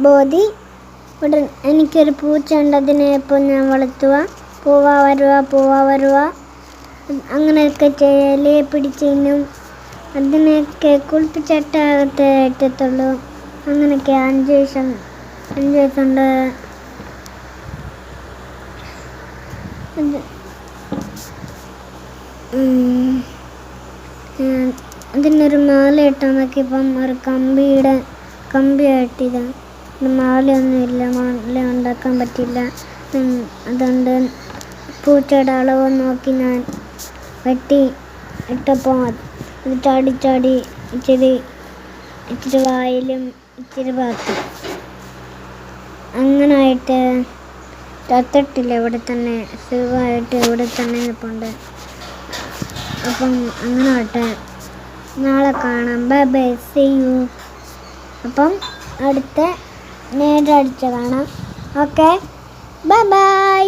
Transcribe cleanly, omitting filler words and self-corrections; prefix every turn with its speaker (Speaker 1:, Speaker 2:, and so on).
Speaker 1: ബോധി. ഇവിടെ എനിക്കൊരു പൂച്ച ഉണ്ട്, അതിനെ ഇപ്പോൾ ഞാൻ വളർത്തുക. പോവാ വരുക അങ്ങനെയൊക്കെ ചെയ്യലേ പിടിച്ചതിനും അതിനെയൊക്കെ കുളിപ്പിച്ചിട്ടകത്ത് ഇട്ടത്തുള്ളൂ. അങ്ങനെയൊക്കെ 5 വയസ്സുണ്ട്. അതിനൊരു മാല ഇട്ടാൽ നോക്കിയപ്പം ഒരു കമ്പിയായിട്ടിത് മാലയൊന്നുമില്ല, മാല ഉണ്ടാക്കാൻ പറ്റില്ല. അതുകൊണ്ട് പൂച്ചയുടെ അളവ് നോക്കി ഞാൻ വെട്ടി ഇട്ടപ്പോൾ അത് ചാടി ഇച്ചിരി വായിലും ഇച്ചിരി ഭാഗത്തും അങ്ങനായിട്ട് ചത്തിട്ടില്ല. ഇവിടെ തന്നെ സുഖമായിട്ട് ഇവിടെ തന്നെ നിൽപ്പുണ്ട്. അപ്പം അങ്ങനെ ആട്ടെ, നാളെ കാണാം. Bye see you. അപ്പം അടുത്ത നേരെ അടിച്ച കാണാം. Okay, by.